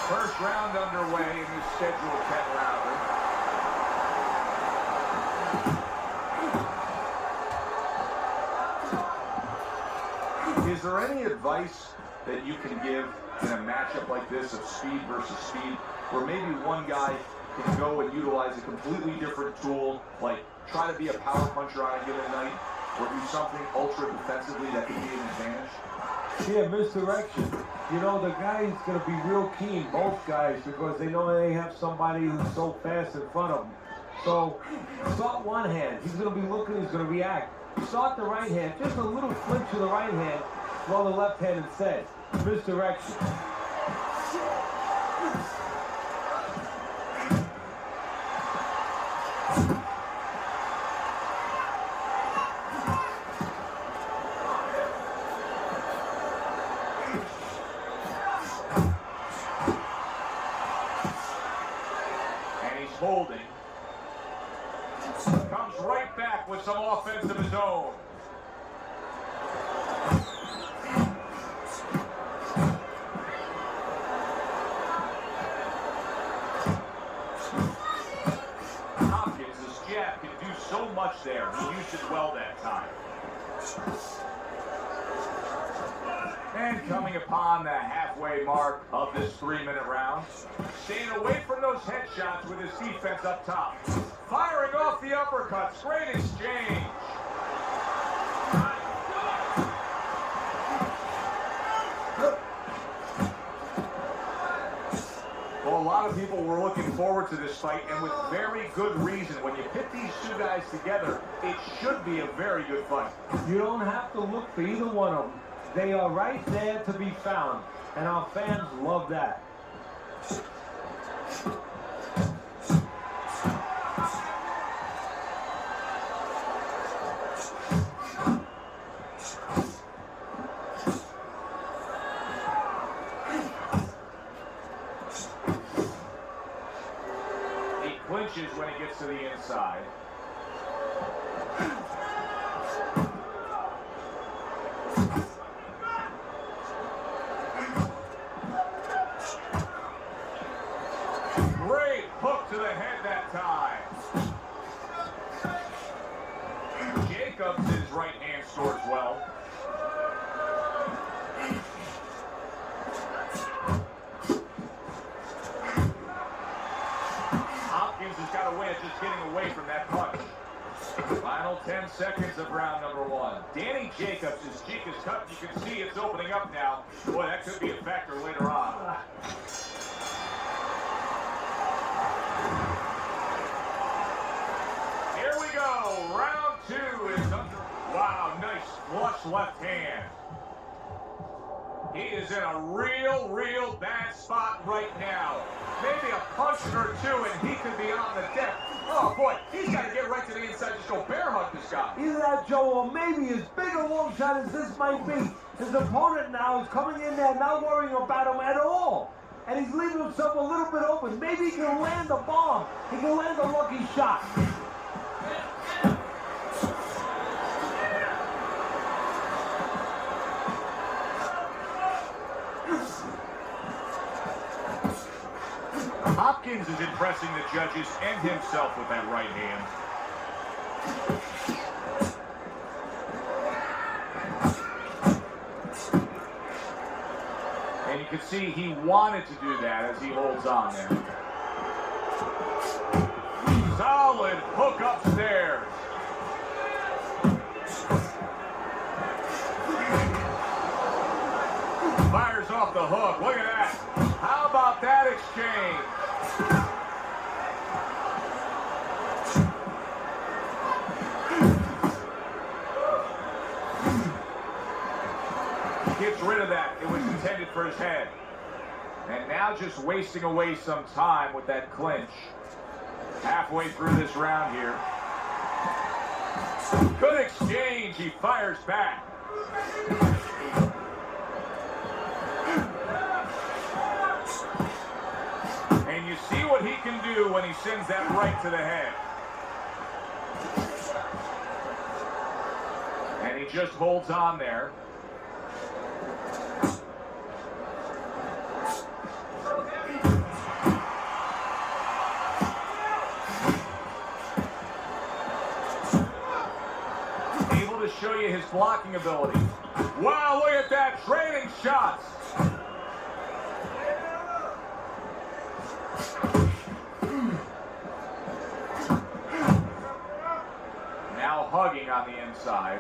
First round underway in this scheduled 10-rounder. Is there any advice that you can give in a matchup like this of speed versus speed, where maybe one guy can go and utilize a completely different tool, like try to be a power puncher on a given night, or do something ultra defensively that could be an advantage? Yeah, misdirection. You know, the guy's going to be real keen, both guys, because they know they have somebody who's so fast in front of them. So, start one hand. He's going to be looking, he's going to react. Start the right hand, just a little flinch to the right hand, throw the left hand instead. Misdirection. Holding. Comes right back with some offense of his own. Hopkins' jab can do so much there. He used it well that time. And coming upon the halfway mark of this 3-minute round, staying away from those headshots with his defense up top. Firing off the uppercuts. Great exchange. Well, a lot of people were looking forward to this fight, and with very good reason. When you pit these two guys together, it should be a very good fight. You don't have to look for either one of them. They are right there to be found, and our fans love that. He clinches when he gets to the inside. Great hook to the head that time. Jacobs' right hand stores well. Hopkins has got a way of just getting away from that punch. Final 10 seconds of round number 1. Danny Jacobs, his cheek is cut. You can see it's opening up now. Boy, that could be a factor later on. Here we go. Round 2 is under. Wow, nice flush left hand. He is in a real bad spot right now. Maybe a punch or two and he could be on the deck. Oh boy, he's got to get right to the inside, just go bear hug this guy. Either that, Joe, or maybe as big a long shot as this might be, his opponent now is coming in there not worrying about him at all. And he's leaving himself a little bit open. Maybe he can land a bomb. He can land a lucky shot. Hopkins is impressing the judges and himself with that right hand. And you can see he wanted to do that as he holds on there. Solid hook upstairs. Fires off the hook. Look at that. How about that exchange? Gets rid of that. It was intended for his head. And now just wasting away some time with that clinch. Halfway through this round here. Good exchange. He fires back. And you see what he can do when he sends that right to the head. And he just holds on there. show you his blocking ability. Wow, look at that, trading shots. Now hugging on the inside.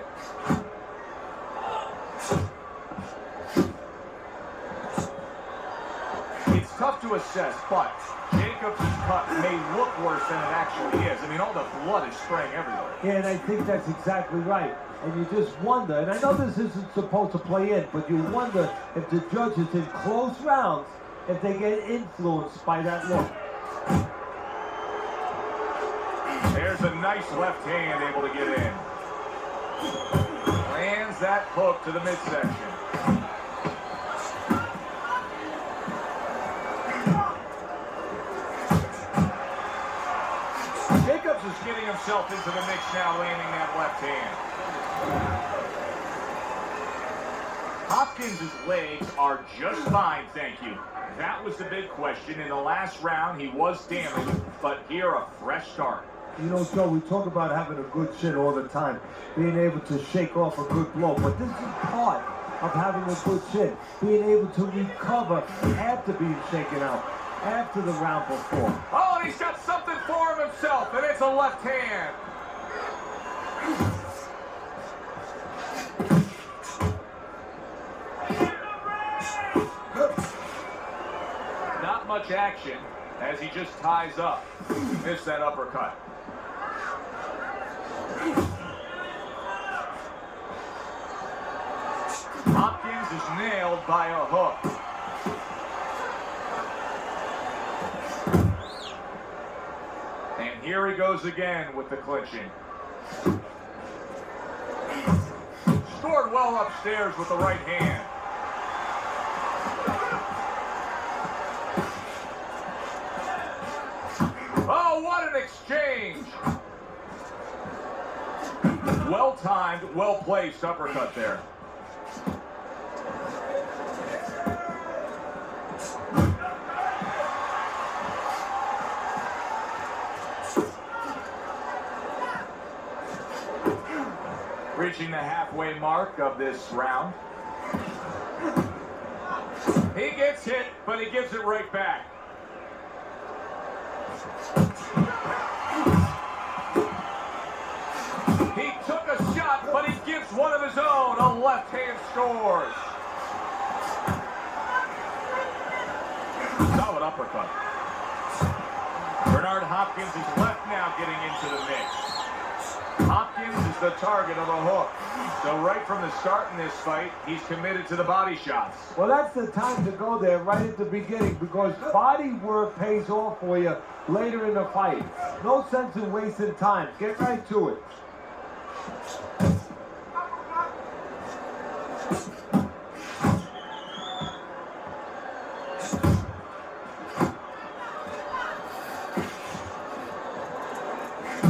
It's tough to assess, but Jacobs' cut may look worse than it actually is. I mean, all the blood is spraying everywhere. Yeah, and I think that's exactly right. And you just wonder, and I know this isn't supposed to play in, but you wonder if the judges in close rounds, if they get influenced by that look. There's a nice left hand able to get in. Lands that hook to the midsection. Jacobs is getting himself into the mix now, landing that left hand. Hopkins' legs are just fine, thank you. That was the big question. In the last round, he was damaged, but here a fresh start. You know, Joe, we talk about having a good chin all the time, being able to shake off a good blow, but this is part of having a good chin, being able to recover after being shaken out, after the round before. Oh, and he's got something for him himself, and it's a left hand. Not much action as he just ties up. Missed that uppercut. Hopkins is nailed by a hook. And here he goes again with the clinching. Scored well upstairs with the right hand. Oh, what an exchange! Well-timed, well-placed uppercut there. Reaching the halfway mark of this round. He gets hit, but he gives it right back. He took a shot, but he gives one of his own. A left hand scores. Solid uppercut. Bernard Hopkins is left now getting into the mix. Hopkins is the target of a hook. So right from the start in this fight, he's committed to the body shots. Well, that's the time to go there right at the beginning, because body work pays off for you later in the fight. No sense in wasting time. Get right to it.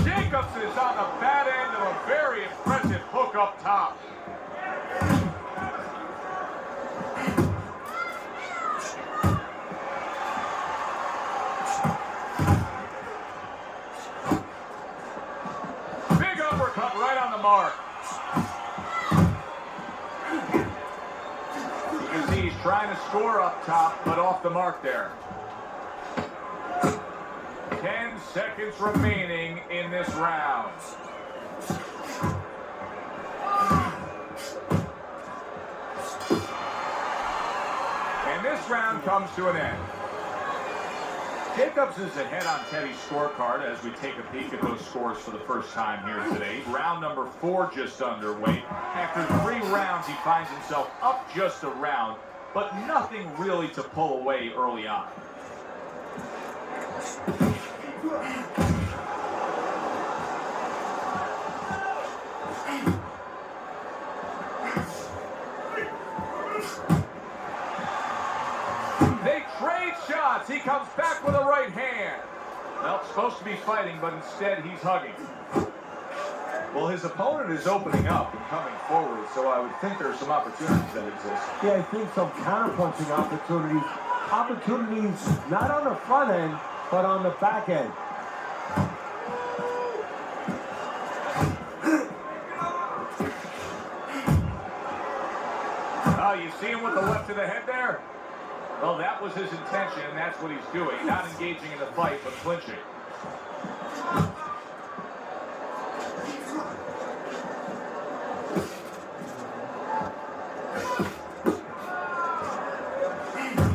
Jacobs is on the bad end of a very impressive hook up top. Big uppercut right on the mark. You can see he's trying to score up top, but off the mark there. 10 seconds remaining in this round. And this round comes to an end. Jacobs is ahead on Teddy's scorecard as we take a peek at those scores for the first time here today. Round number 4 just underway. After 3 rounds, he finds himself up just a round, but nothing really to pull away early on. They trade shots. He comes back with a right hand. Well, supposed to be fighting, but instead he's hugging. Well, his opponent is opening up and coming forward, so I would think there are some opportunities that exist. Yeah, I think some counterpunching opportunities. Opportunities not on the front end, but on the back end. see him with the left to the head there? Well, that was his intention, and that's what he's doing. Not engaging in the fight, but clinching.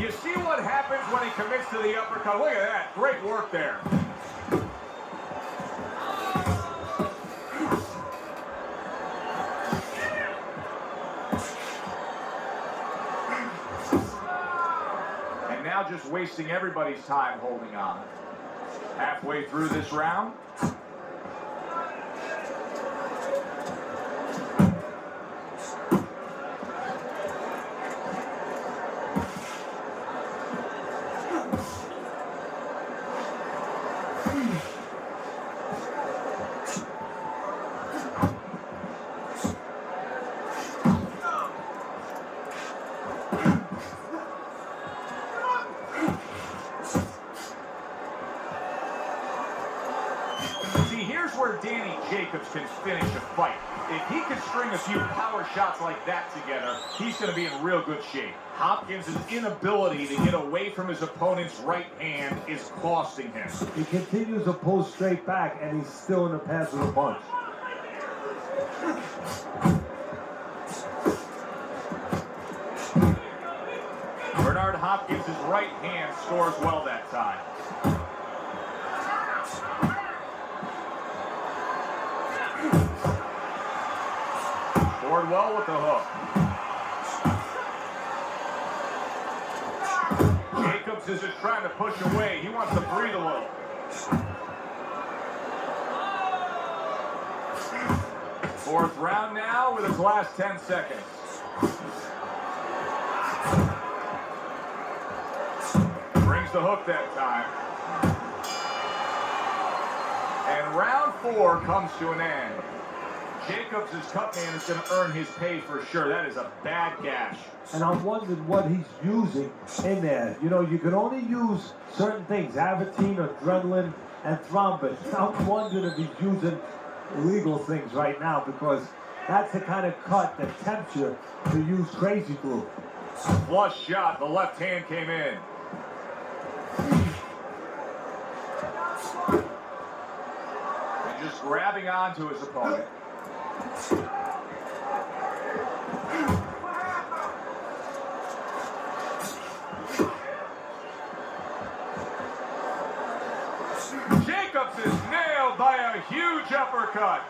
You see what happens when he commits to the uppercut? Look at that. Great work there. Now just wasting everybody's time holding on. Halfway through this round. Where Danny Jacobs can finish a fight. If he can string a few power shots like that together, he's going to be in real good shape. Hopkins' inability to get away from his opponent's right hand is costing him. He continues to pull straight back, and he's still in the path of the punch. Bernard Hopkins' right hand scores well that time. Scored well with the hook. Jacobs isn't trying to push away. He wants to breathe a little. Fourth round now with his last 10 seconds. Brings the hook that time. And round 4 comes to an end. Jacobs' cut man is going to earn his pay for sure. That is a bad gash. And I'm wondering what he's using in there. You know, you can only use certain things, Avitine, adrenaline, and thrombin. I'm wondering if he's using illegal things right now, because that's the kind of cut that tempts you to use crazy glue. Flush shot. The left hand came in. And just grabbing onto his opponent. Jacobs is nailed by a huge uppercut.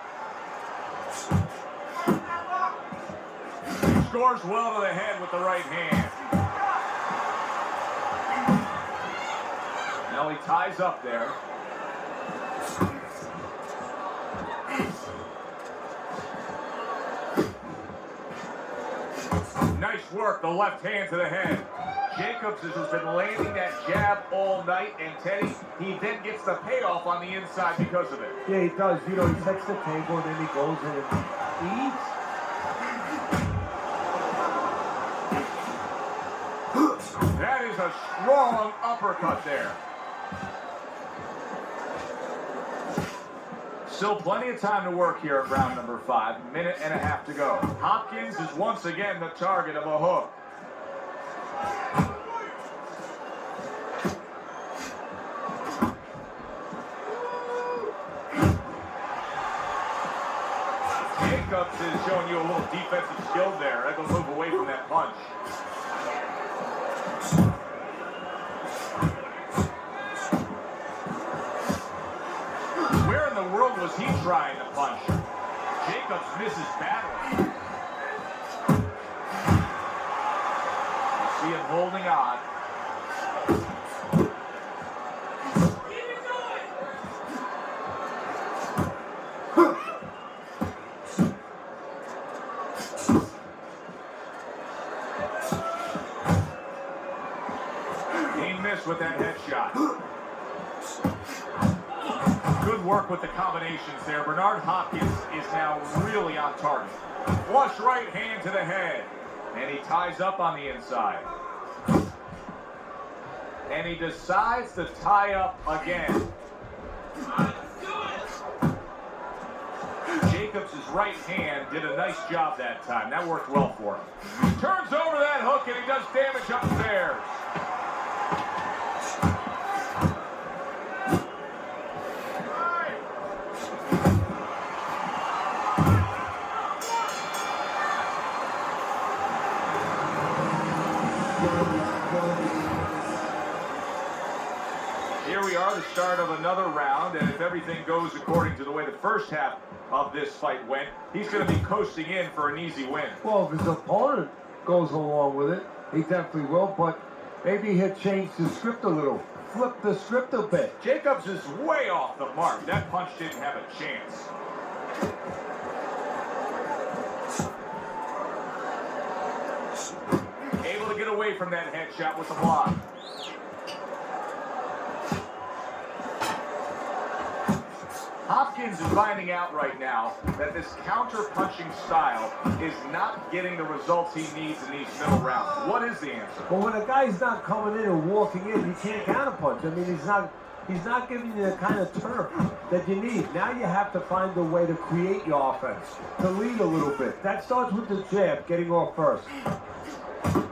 Scores well to the head with the right hand. Now he ties up there. Nice work, the left hand to the head. Jacobs has been landing that jab all night, and Teddy, he then gets the payoff on the inside because of it. Yeah, he does. You know, he sets the table, and then he goes in and eats. That is a strong uppercut there. Still plenty of time to work here at round number 5. Minute and a half to go. Hopkins is once again the target of a hook. Jacobs is showing you a little defensive skill there. Able to move away from that punch. Where in the world was he trying to punch? Jacobs misses badly. You see him holding on. He missed with that headshot. Good work with the combinations there. Bernard Hopkins is now really on target. Flush right hand to the head. And he ties up on the inside. And he decides to tie up again. Jacobs Jacobs' right hand did a nice job that time. That worked well for him. Turns over that hook and he does damage upstairs. Here we are, the start of another round, and if everything goes according to the way the first half of this fight went, he's going to be coasting in for an easy win. Well, if his opponent goes along with it, he definitely will, but maybe he'll change the script a little. Flip the script a bit. Jacobs is way off the mark. That punch didn't have a chance. Able to get away from that headshot with the block. Hopkins is finding out right now that this counter-punching style is not getting the results he needs in these middle rounds. What is the answer? But when a guy's not coming in and walking in, you can't counterpunch. I mean, he's not giving you the kind of turf that you need. Now you have to find a way to create your offense, to lead a little bit. That starts with the jab, getting off first. And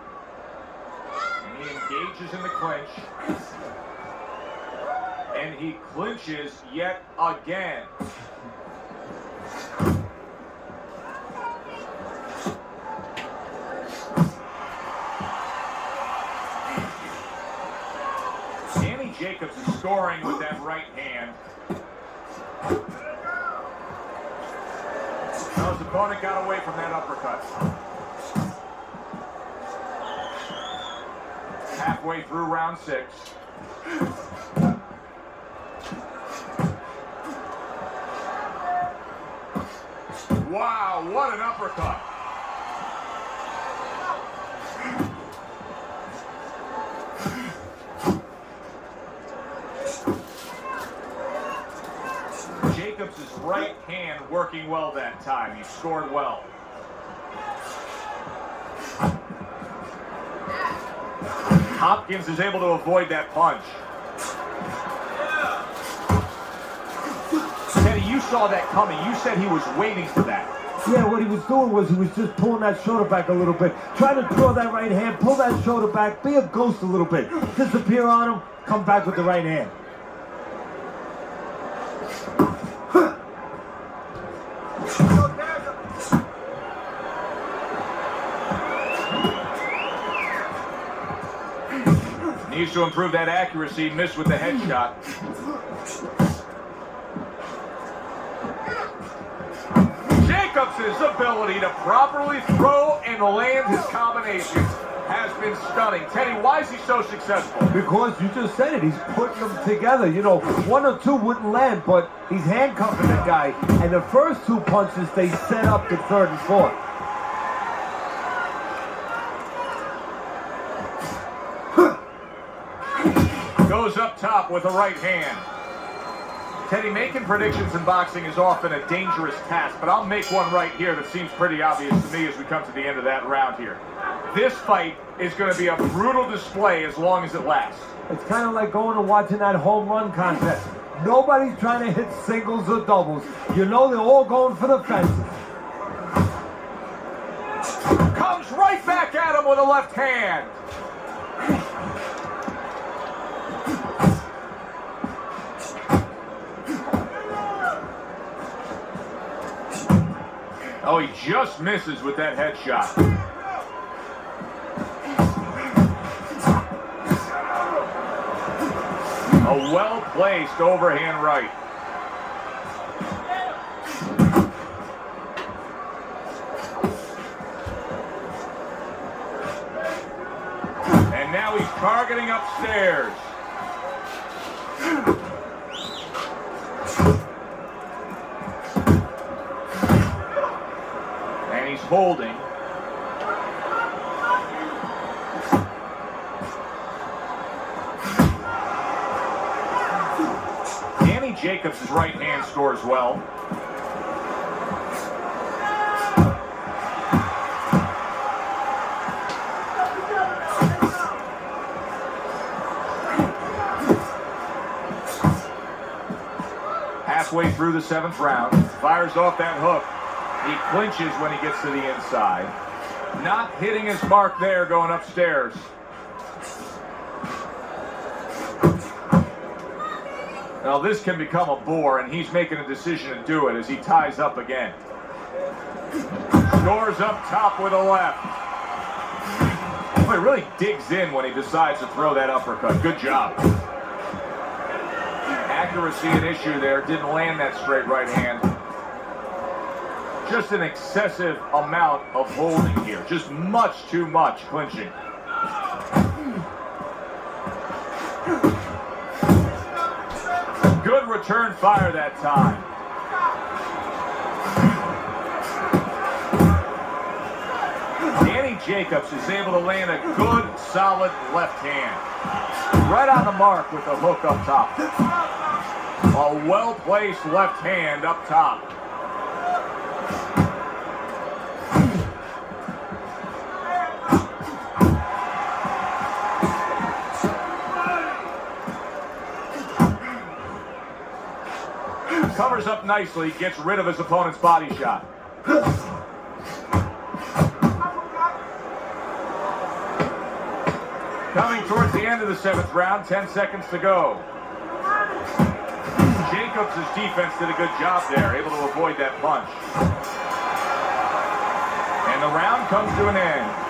he engages in the clinch. And he clinches yet again. Danny Jacobs is scoring with that right hand. Now his opponent got away from that uppercut. Halfway through round 6. Wow, what an uppercut. Jacobs' right hand working well that time. He scored well. Hopkins is able to avoid that punch. Teddy, you saw that coming. You said he was waiting for that. Yeah, what he was doing was he was just pulling that shoulder back a little bit. Try to draw that right hand, pull that shoulder back, be a ghost a little bit. Disappear on him, come back with the right hand. Needs to improve that accuracy. Missed with the headshot. Jacobs' ability to properly throw and land his combinations has been stunning. Teddy, why is he so successful? Because you just said it, he's putting them together. You know, one or two wouldn't land, but he's handcuffing the guy. And the first two punches, they set up the third and fourth. Goes up top with a right hand. Teddy, making predictions in boxing is often a dangerous task, but I'll make one right here that seems pretty obvious to me as we come to the end of that round here. This fight is going to be a brutal display as long as it lasts. It's kind of like going and watching that home run contest. Nobody's trying to hit singles or doubles. You know they're all going for the fences. Comes right back at him with a left hand. Oh, he just misses with that headshot. A well-placed overhand right. And now he's targeting upstairs. And he's holding. Danny Jacobs' right hand scores well. Halfway through the 7th round, fires off that hook. He clinches when he gets to the inside. Not hitting his mark there going upstairs. Now this can become a bore, and he's making a decision to do it as he ties up again. Scores up top with a left. Boy, he really digs in when he decides to throw that uppercut. Good job. Accuracy an issue there. Didn't land that straight right hand. Just an excessive amount of holding here. Just much too much clinching. Good return fire that time. Danny Jacobs is able to land a good, solid left hand. Right on the mark with the hook up top. A well-placed left hand up top. Covers up nicely, gets rid of his opponent's body shot. Coming towards the end of the 7th round, 10 seconds to go. Jacobs' defense did a good job there, able to avoid that punch. And the round comes to an end.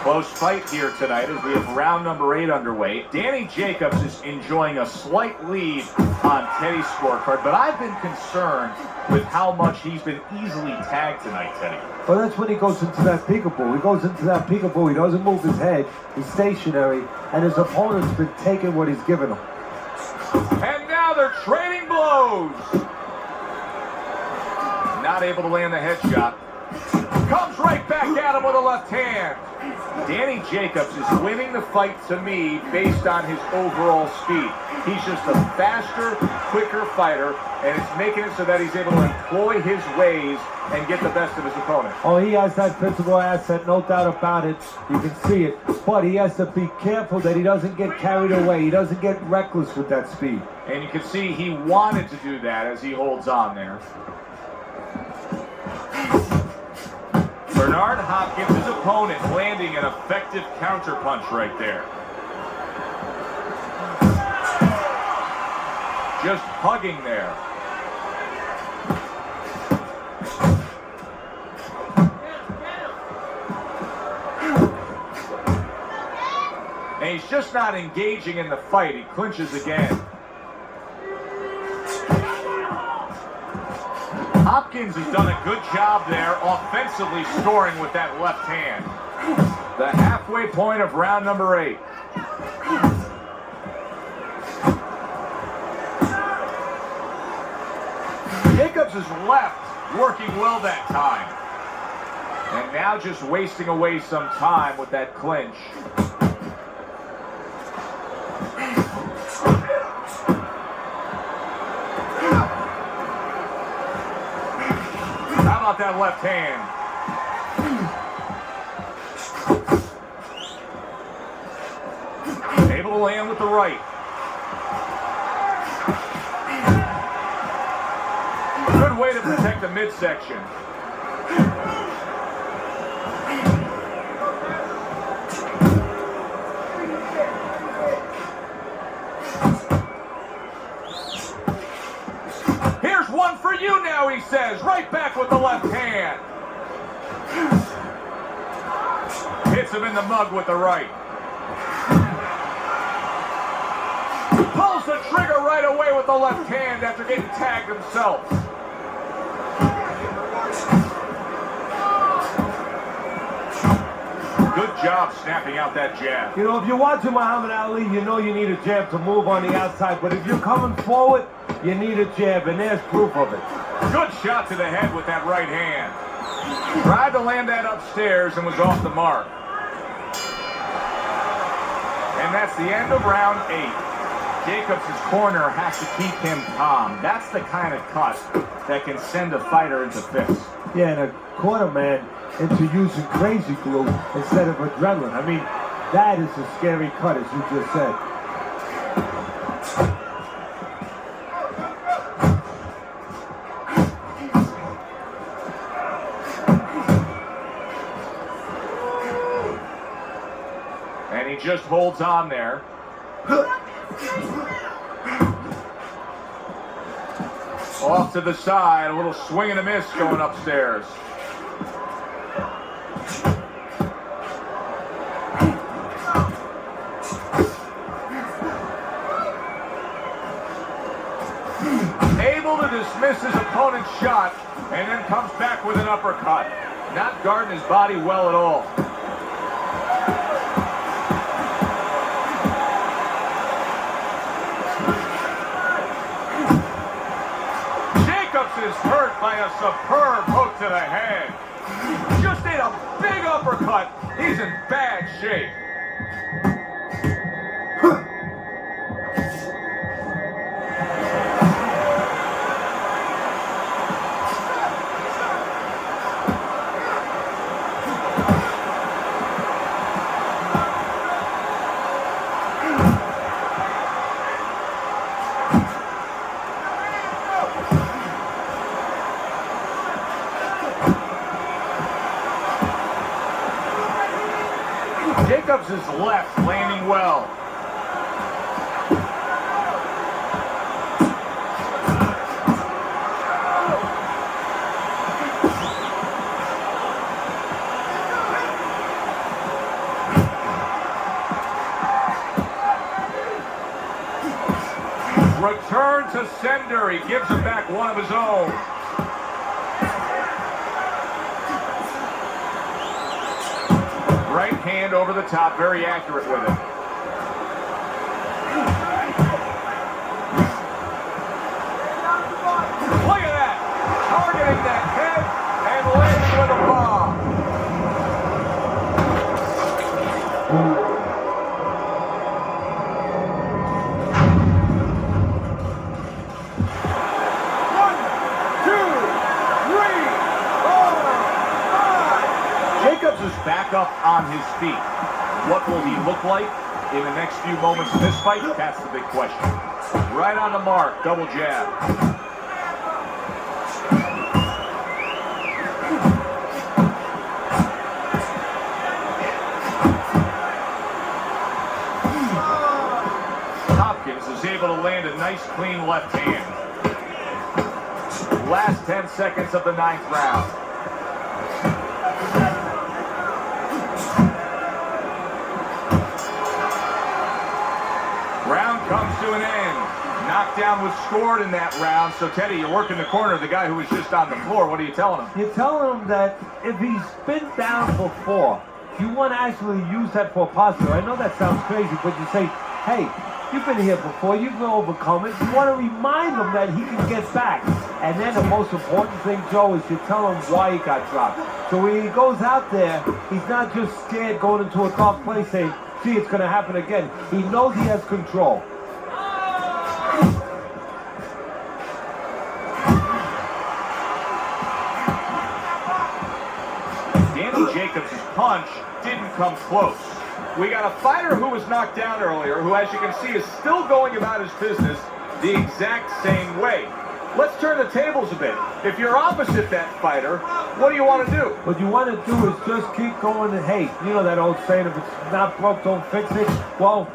Close fight here tonight as we have round number 8 underway. Danny Jacobs is enjoying a slight lead on Teddy's scorecard, but I've been concerned with how much he's been easily tagged tonight, Teddy. Well, that's when he goes into that peekaboo. He goes into that peekaboo, he doesn't move his head, he's stationary, and his opponent's been taking what he's given him. And now they're trading blows. Not able to land the headshot. Comes right back at him with a left hand. Danny Jacobs is winning the fight to me based on his overall speed. He's just a faster, quicker fighter, and it's making it so that he's able to employ his ways and get the best of his opponent. Oh, he has that physical asset, no doubt about it. You can see it. But he has to be careful that he doesn't get carried away. He doesn't get reckless with that speed. And you can see he wanted to do that as he holds on there. Bernard Hopkins, his opponent, landing an effective counterpunch right there. Just hugging there. And he's just not engaging in the fight. He clinches again. Hopkins has done a good job there offensively scoring with that left hand. The halfway point of round number 8. Jacobs is left working well that time. And now just wasting away some time with that clinch. How about that left hand? Able to land with the right. Good way to protect the midsection. Here's one for you now, he says. Right back with the left hand. Hits him in the mug with the right. Pulls the trigger right away with the left hand after getting tagged himself. Good job snapping out that jab. You know, if you're watching Muhammad Ali, you know you need a jab to move on the outside. But if you're coming forward, you need a jab, and there's proof of it. Good shot to the head with that right hand. Tried to land that upstairs and was off the mark. And that's the end of round 8. Jacobs' corner has to keep him calm. That's the kind of cut that can send a fighter into fits. Yeah, and a corner man into using crazy glue instead of adrenaline. I mean, that is a scary cut, as you just said. just holds on there. Off to the side, a little swing and a miss going upstairs. Able to dismiss his opponent's shot and then comes back with an uppercut. Not guarding his body well at all. Jacobs is hurt by a superb hook to the head. Just ate a big uppercut. He's in bad shape. Jacobs is left, landing well. Return to sender. He gives him back one of his own. Right hand over the top, very accurate with it. Look at that! Targeting that head and landing with a bomb. One, two, three, four, five. Jacobs is back up on his feet. What will he look like in the next few moments of this fight? That's the big question. Right on the mark, double jab. Hopkins is able to land a nice, clean left hand. Last 10 seconds of the 9th round. Round comes to an end. Knockdown was scored in that round. So, Teddy, you're working the corner of the guy who was just on the floor. What are you telling him? You're telling him that if he's been down before, you want to actually use that for posture. I know that sounds crazy, but you say, hey, you've been here before. You can overcome it. You want to remind him that he can get back. And then the most important thing, Joe, is you tell him why he got dropped. So when he goes out there, he's not just scared going into a dark place saying, see, it's going to happen again. He knows he has control. Danny Jacobs' punch didn't come close. We got a fighter who was knocked down earlier, who, as you can see, is still going about his business the exact same way. Let's turn the tables a bit. If you're opposite that fighter, what do you want to do? What you want to do is just keep going and, hey, you know that old saying, if it's not broke, don't fix it. Well,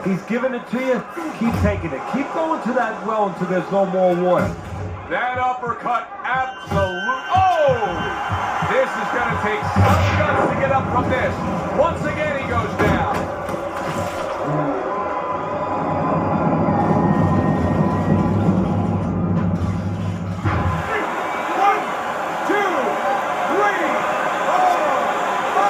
he's giving it to you, keep taking it. Keep going to that well until there's no more water. That uppercut, absolute. Oh! This is going to take some guts to get up from this. Once again, he goes down.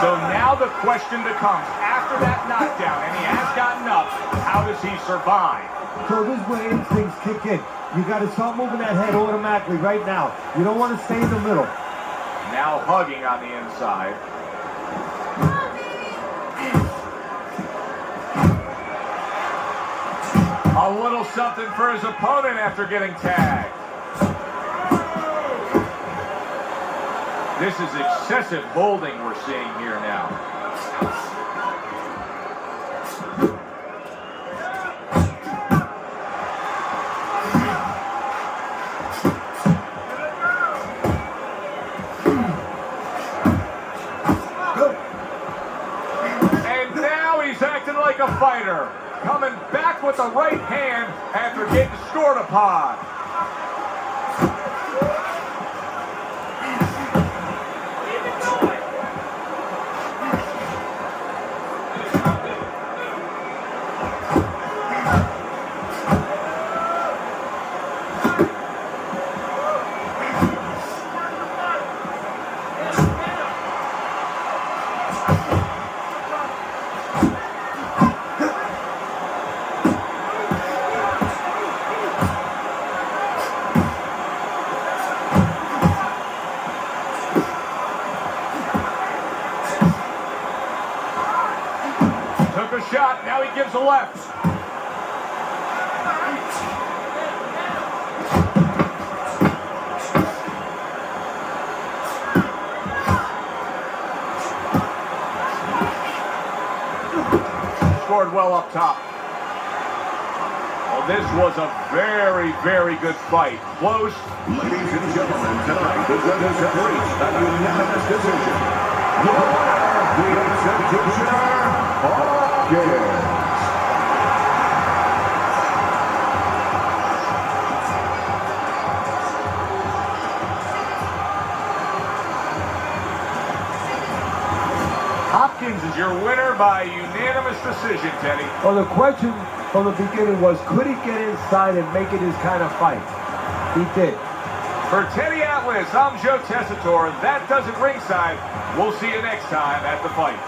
So now the question becomes, after that knockdown, and he has gotten up, how does he survive? So this is where instincts kick in. You got to start moving that head automatically right now. You don't want to stay in the middle. Now hugging on the inside. A little something for his opponent after getting tagged. This is excessive holding we're seeing here now. And now he's acting like fighter, coming back with the right hand after getting scored upon. Took a shot, now he gives a left. Scored well up top. Well, this was a very, very good fight. Close. Ladies and gentlemen, tonight the judges have reached a unanimous decision. Your winner, the executioner, Hopkins. Hopkins is your winner by unanimous decision, Teddy. Well, the question from the beginning was, could he get inside and make it his kind of fight? He did. For Teddy Atlas, I'm Joe Tessitore. That does it ringside. We'll see you next time at the fights.